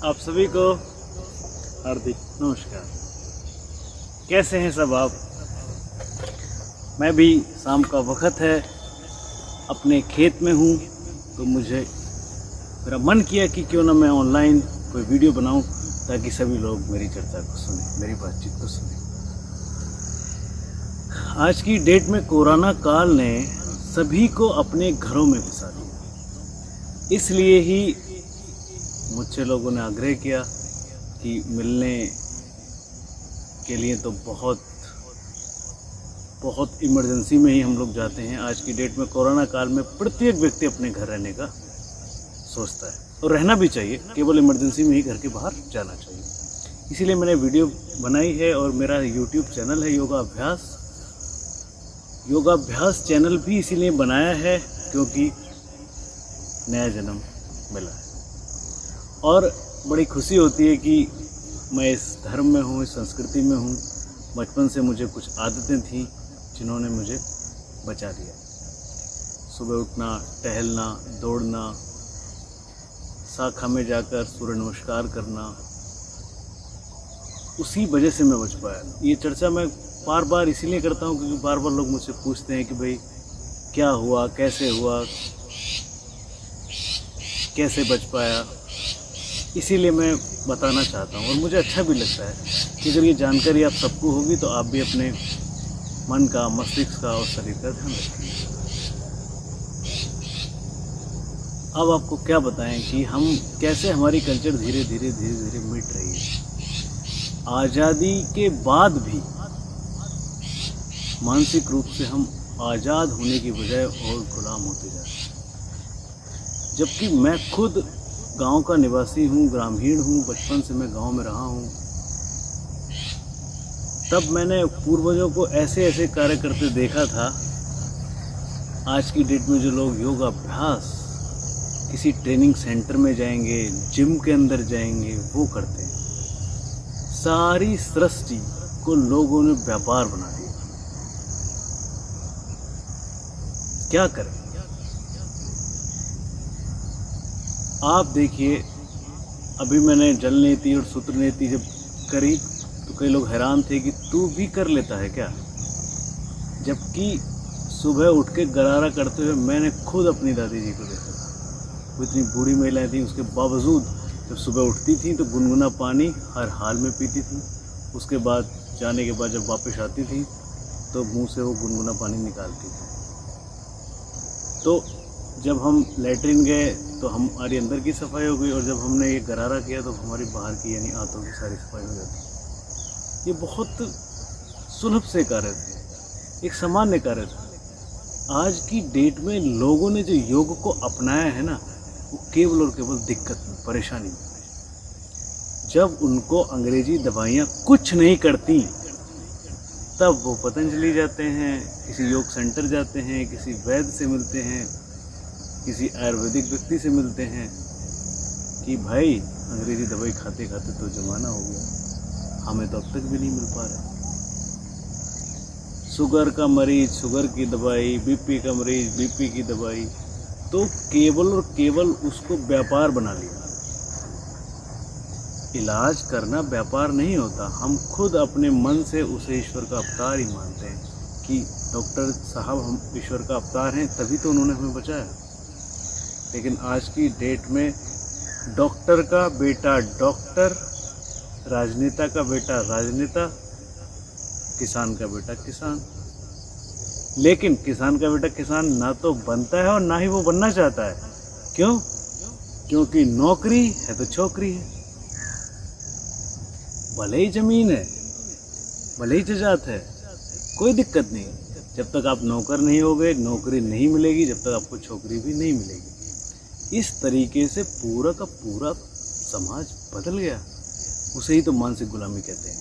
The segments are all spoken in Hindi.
आप सभी को हार्दिक नमस्कार। कैसे हैं सब आप? मैं भी शाम का वक्त है, अपने खेत में हूँ, तो मेरा मन किया कि क्यों ना मैं ऑनलाइन कोई वीडियो बनाऊं ताकि सभी लोग मेरी चर्चा को सुनें, मेरी बातचीत को सुनें। आज की डेट में कोरोना काल ने सभी को अपने घरों में घुसा दिया। इसलिए ही मुझसे लोगों ने आग्रह किया कि मिलने के लिए तो बहुत इमरजेंसी में ही हम लोग जाते हैं। आज की डेट में कोरोना काल में प्रत्येक व्यक्ति अपने घर रहने का सोचता है और रहना भी चाहिए, केवल इमरजेंसी में ही घर के बाहर जाना चाहिए। इसीलिए मैंने वीडियो बनाई है और मेरा YouTube चैनल है योगाभ्यास चैनल भी इसीलिए बनाया है क्योंकि नया जन्म मिला है और बड़ी खुशी होती है कि मैं इस धर्म में हूँ, इस संस्कृति में हूँ। बचपन से मुझे कुछ आदतें थी जिन्होंने मुझे बचा लिया। सुबह उठना, टहलना, दौड़ना, शाखा में जाकर सूर्य नमस्कार करना, उसी वजह से मैं बच पाया। ये चर्चा मैं बार बार इसीलिए करता हूँ क्योंकि बार बार लोग मुझसे पूछते हैं कि भाई क्या हुआ, कैसे हुआ, कैसे बच पाया। इसीलिए मैं बताना चाहता हूँ और मुझे अच्छा भी लगता है कि अगर ये जानकारी आप सबको होगी तो आप भी अपने मन का, मस्तिष्क का और शरीर का ध्यान रखेंगे। अब आपको क्या बताएं कि हम कैसे हमारी कल्चर धीरे धीरे मिट रही है। आज़ादी के बाद भी मानसिक रूप से हम आज़ाद होने की बजाय और गुलाम होते जा रहे हैं। जबकि मैं खुद गांव का निवासी हूँ, ग्रामीण हूँ, बचपन से मैं गांव में रहा हूँ। तब मैंने पूर्वजों को ऐसे ऐसे कार्य करते देखा था। आज की डेट में जो लोग योगाभ्यास किसी ट्रेनिंग सेंटर में जाएंगे, जिम के अंदर जाएंगे, वो करते हैं। सारी सृष्टि को लोगों ने व्यापार बना दिया। क्या करें? आप देखिए, अभी मैंने जल नीति और सूत्र नीति जब करी तो कई लोग हैरान थे कि तू भी कर लेता है क्या। जबकि सुबह उठ के गरारा करते हुए मैंने खुद अपनी दादी जी को देखा था। वो इतनी बूढ़ी महिलाएं थी, उसके बावजूद जब सुबह उठती थी तो गुनगुना पानी हर हाल में पीती थी। उसके बाद जाने के बाद जब वापस आती थी तो मुंह से वो गुनगुना पानी निकालती थी। तो जब हम लैट्रिन गए तो हमारी अंदर की सफाई हो गई और जब हमने ये गरारा किया तो हमारी बाहर की यानी आंतों की सारी सफाई हो जाती। ये बहुत सुलभ से कार्य थे, एक सामान्य कार्य था। आज की डेट में लोगों ने जो योग को अपनाया है ना, वो केवल और केवल दिक्कत में, परेशानी में। जब उनको अंग्रेजी दवाइयाँ कुछ नहीं करती तब वो पतंजलि जाते हैं, किसी योग सेंटर जाते हैं, किसी वैद्य से मिलते हैं, किसी आयुर्वेदिक व्यक्ति से मिलते हैं कि भाई अंग्रेजी दवाई खाते खाते तो जमाना हो गया, हमें तो अब तक भी नहीं मिल पा रहा। शुगर का मरीज शुगर की दवाई, बीपी का मरीज बीपी की दवाई, तो केवल और केवल उसको व्यापार बना लिया। इलाज करना व्यापार नहीं होता। हम खुद अपने मन से उसे ईश्वर का अवतार ही मानते हैं कि डॉक्टर साहब हम ईश्वर का अवतार हैं, तभी तो उन्होंने हमें बचाया। लेकिन आज की डेट में डॉक्टर का बेटा डॉक्टर, राजनेता का बेटा राजनेता, किसान का बेटा किसान। लेकिन किसान का बेटा किसान ना तो बनता है और ना ही वो बनना चाहता है। क्यों? क्योंकि नौकरी है तो छोकरी है, भले ही जमीन है, भले ही जजात है, कोई दिक्कत नहीं। जब तक आप नौकर नहीं होगे नौकरी नहीं मिलेगी, जब तक आपको छोकरी भी नहीं मिलेगी। इस तरीके से पूरा का पूरा समाज बदल गया। उसे ही तो मानसिक गुलामी कहते हैं।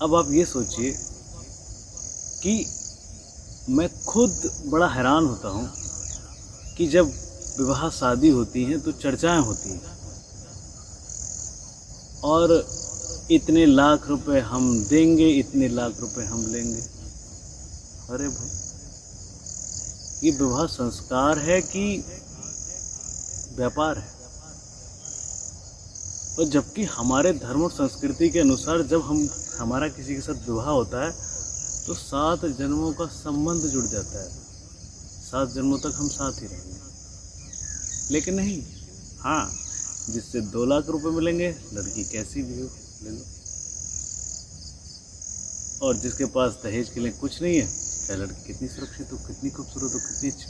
अब आप ये सोचिए कि मैं खुद बड़ा हैरान होता हूँ कि जब विवाह शादी होती हैं तो चर्चाएं होती हैं और इतने लाख रुपए हम देंगे, इतने लाख रुपए हम लेंगे। अरे भाई, ये विवाह संस्कार है कि व्यापार है? और जबकि हमारे धर्म और संस्कृति के अनुसार जब हमारा किसी के साथ विवाह होता है तो 7 जन्मों का संबंध जुड़ जाता है, 7 जन्मों तक हम साथ ही रहेंगे। लेकिन नहीं, हाँ, जिससे 2 लाख रुपए मिलेंगे, लड़की कैसी भी हो ले लो, और जिसके पास दहेज के लिए कुछ नहीं है, चाहे लड़की कितनी सुरक्षित हो, कितनी खूबसूरत हो, कितनी अच्छी।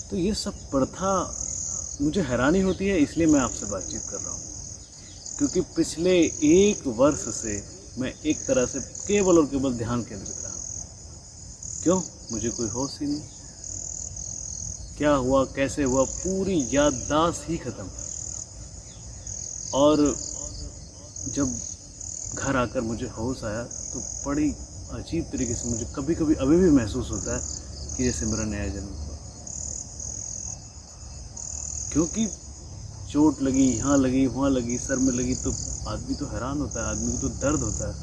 तो ये सब प्रथा मुझे हैरानी होती है, इसलिए मैं आपसे बातचीत कर रहा हूँ, क्योंकि पिछले 1 वर्ष से मैं एक तरह से केवल और केवल ध्यान केंद्रित रहा। क्यों? मुझे कोई होश ही नहीं, क्या हुआ कैसे हुआ पूरी याददाश्त ही खत्म। और जब घर आकर मुझे होश आया तो बड़ी अजीब तरीके से मुझे कभी कभी अभी भी महसूस होता है कि जैसे मेरा नया जन्म हुआ। क्योंकि चोट लगी, यहाँ लगी, वहाँ लगी, सर में लगी, तो आदमी तो हैरान होता है, आदमी को तो दर्द होता है।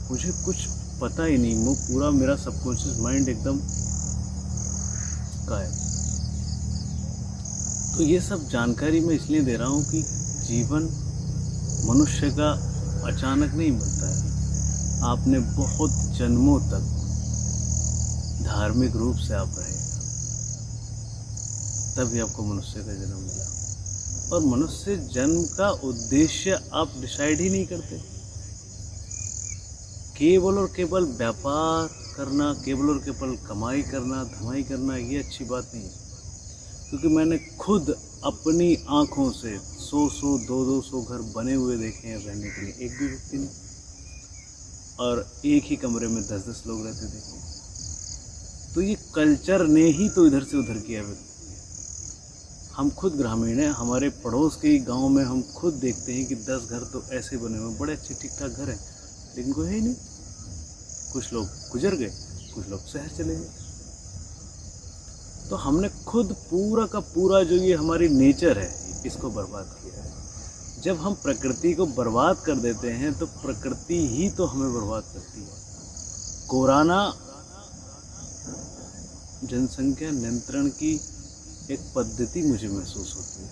मुझे कुछ पता ही नहीं, वो पूरा मेरा सबकॉन्शियस माइंड एकदम गायब। तो ये सब जानकारी मैं इसलिए दे रहा हूँ कि जीवन मनुष्य का अचानक नहीं मिलता है। आपने बहुत जन्मों तक धार्मिक रूप से आप रहे, तभी आपको मनुष्य का जन्म मिला। और मनुष्य जन्म का उद्देश्य आप डिसाइड ही नहीं करते। केवल और केवल व्यापार करना, केवल और केवल कमाई करना, धमाई करना, ये अच्छी बात नहीं है। क्योंकि मैंने खुद अपनी आँखों से 100-100, 200-200 घर बने हुए देखे हैं रहने के लिए, एक भी व्यक्ति नहीं। और एक ही कमरे में 10-10 लोग रहते देखे। तो ये कल्चर ने ही तो इधर से उधर किया व्यक्ति। हम खुद ग्रामीण हैं, हमारे पड़ोस के गांव में हम खुद देखते हैं कि 10 घर तो ऐसे बने हुए, बड़े अच्छे ठीक ठाक घर हैं, लेकिन कोई है ही नहीं। कुछ लोग गुजर गए, कुछ लोग शहर चले गए। तो हमने खुद पूरा का पूरा जो ये हमारी नेचर है, इसको बर्बाद किया है। जब हम प्रकृति को बर्बाद कर देते हैं तो प्रकृति ही तो हमें बर्बाद करती है। कोरोना जनसंख्या नियंत्रण की एक पद्धति मुझे महसूस होती है।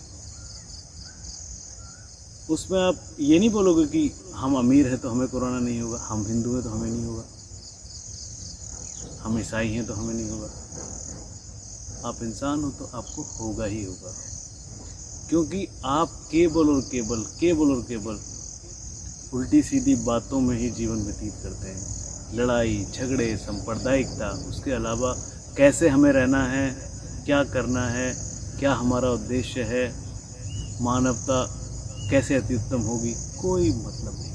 उसमें आप ये नहीं बोलोगे कि हम अमीर हैं तो हमें कोरोना नहीं होगा, हम हिंदू हैं तो हमें नहीं होगा, हम ईसाई हैं तो हमें नहीं होगा। आप इंसान हो तो आपको होगा ही होगा, क्योंकि आप केवल और केवल उल्टी सीधी बातों में ही जीवन व्यतीत करते हैं। लड़ाई झगड़े, सांप्रदायिकता, उसके अलावा कैसे हमें रहना है, क्या करना है, क्या हमारा उद्देश्य है, मानवता कैसे अति उत्तम होगी, कोई मतलब नहीं,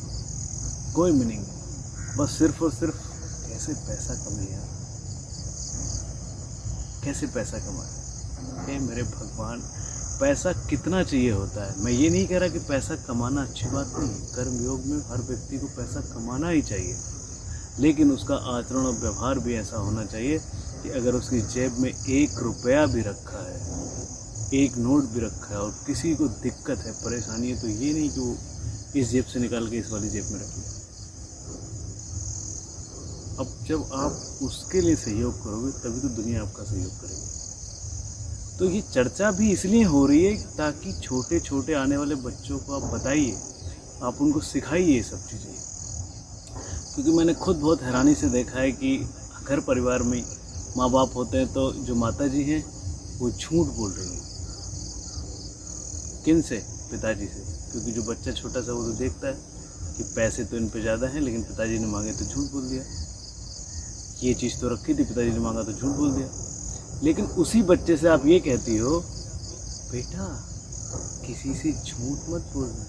कोई मीनिंग नहीं। बस सिर्फ और सिर्फ कैसे पैसा कमाए, कैसे पैसा कमाए। हे मेरे भगवान, पैसा कितना चाहिए होता है। मैं ये नहीं कह रहा कि पैसा कमाना अच्छी बात नहीं है, कर्मयोग में हर व्यक्ति को पैसा कमाना ही चाहिए, लेकिन उसका आचरण और व्यवहार भी ऐसा होना चाहिए कि अगर उसकी जेब में 1 रुपया भी रखा है, 1 नोट भी रखा है और किसी को दिक्कत है, परेशानी है, तो ये नहीं कि वो इस जेब से निकाल के इस वाली जेब में रख ले। अब जब आप उसके लिए सहयोग करोगे तभी तो दुनिया आपका सहयोग करेगी। तो ये चर्चा भी इसलिए हो रही है ताकि छोटे छोटे आने वाले बच्चों को आप बताइए, आप उनको सिखाइए ये सब चीज़ें। क्योंकि मैंने खुद बहुत हैरानी से देखा है कि घर परिवार में माँ बाप होते हैं तो जो माता जी हैं वो झूठ बोल रही हैं। किन से? पिताजी से। क्योंकि जो बच्चा छोटा सा वो तो देखता है कि पैसे तो इन पे ज़्यादा हैं, लेकिन पिताजी ने मांगे तो झूठ बोल दिया। ये चीज़ तो रखी थी, पिताजी ने मांगा तो झूठ बोल दिया। लेकिन उसी बच्चे से आप ये कहती हो, बेटा किसी से झूठ मत बोलना।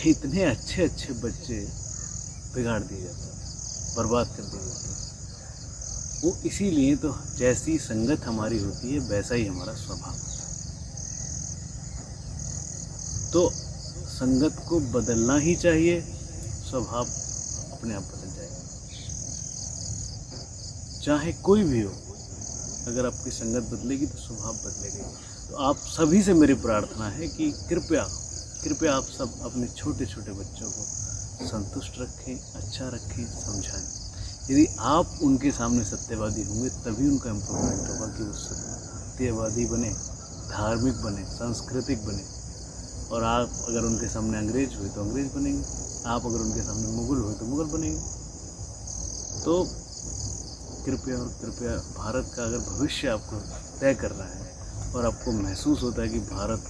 इतने अच्छे अच्छे बच्चे बिगाड़ दिए जाते हैं, बर्बाद कर दिए जाते हैं। वो इसीलिए तो जैसी संगत हमारी होती है वैसा ही हमारा स्वभाव होता है। तो संगत को बदलना ही चाहिए, स्वभाव अपने आप बदल जाएगा। चाहे कोई भी हो, अगर आपकी संगत बदलेगी तो स्वभाव बदलेगा। तो आप सभी से मेरी प्रार्थना है कि कृपया आप सब अपने छोटे छोटे बच्चों को संतुष्ट रखें, अच्छा रखें, समझाएं। यदि आप उनके सामने सत्यवादी होंगे तभी उनका इम्प्रूवमेंट होगा कि वो सत्यवादी बने, धार्मिक बने, सांस्कृतिक बने। और आप अगर उनके सामने अंग्रेज हुए तो अंग्रेज बनेंगे, आप अगर उनके सामने मुगल हुए तो मुगल बनेंगे। तो कृपया भारत का अगर भविष्य आपको तय करना है और आपको महसूस होता है कि भारत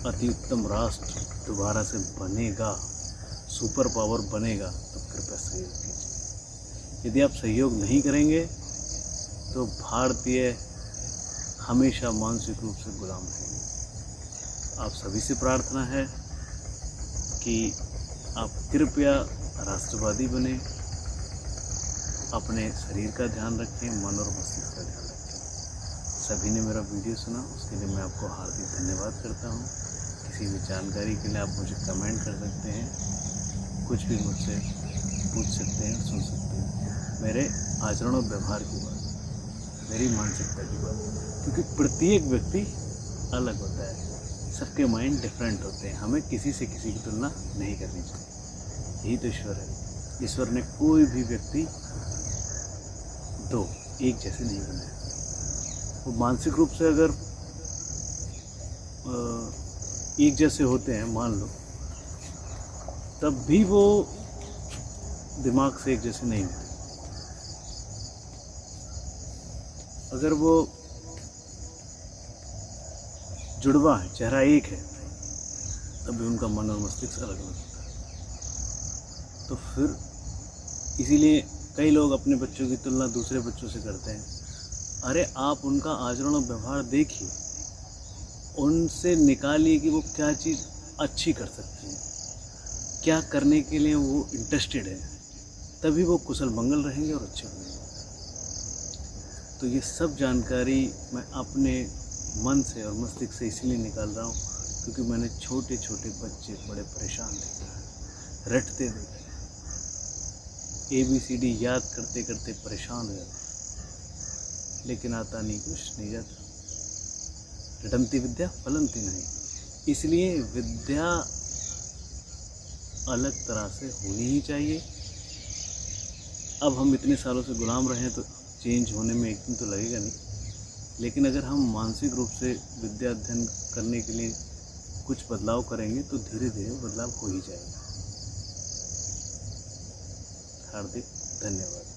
अति उत्तम राष्ट्र दोबारा से बनेगा, सुपर पावर बनेगा, तो कृपया सहयोग कीजिए। यदि आप सहयोग नहीं करेंगे तो भारतीय हमेशा मानसिक रूप से गुलाम रहेंगे। आप सभी से प्रार्थना है कि आप कृपया राष्ट्रवादी बने, अपने शरीर का ध्यान रखें, मन और मस्तिष्क का ध्यान रखें। सभी ने मेरा वीडियो सुना, उसके लिए मैं आपको हार्दिक धन्यवाद करता हूँ। किसी भी जानकारी के लिए आप मुझे कमेंट कर सकते हैं, कुछ भी मुझसे पूछ सकते हैं, सुन सकते हैं। मेरे आचरण और व्यवहार की बात, मेरी मानसिकता की बात, क्योंकि प्रत्येक व्यक्ति अलग होता है, सबके माइंड डिफरेंट होते हैं। हमें किसी से किसी की तुलना नहीं करनी चाहिए। यही तो ईश्वर है। ईश्वर ने कोई भी व्यक्ति दो एक जैसे नहीं बनाया। वो मानसिक रूप से अगर एक जैसे होते हैं मान लो, तब भी वो दिमाग से एक जैसे नहीं होते। अगर वो जुड़वा है, चेहरा एक है, तब भी उनका मन और मस्तिष्क अलग अलग होता है। तो फिर इसीलिए कई लोग अपने बच्चों की तुलना दूसरे बच्चों से करते हैं। अरे आप उनका आचरण और व्यवहार देखिए, उनसे निकालिए कि वो क्या चीज़ अच्छी कर सकती हैं, क्या करने के लिए वो इंटरेस्टेड है, तभी वो कुशल मंगल रहेंगे और अच्छे बनेंगे। तो ये सब जानकारी मैं अपने मन से और मस्तिष्क से इसलिए निकाल रहा हूँ क्योंकि मैंने छोटे छोटे बच्चे बड़े परेशान देखे हैं, रटते देखे, ABCD याद करते करते परेशान हो जाते, लेकिन आता नहीं, कुछ नहीं जाता। रटंती विद्या फलंती नहीं। इसलिए विद्या अलग तरह से होनी ही चाहिए। अब हम इतने सालों से गुलाम रहे हैं तो चेंज होने में एक दिन तो लगेगा नहीं, लेकिन अगर हम मानसिक रूप से विद्या अध्ययन करने के लिए कुछ बदलाव करेंगे तो धीरे धीरे बदलाव हो ही जाएगा। हार्दिक धन्यवाद।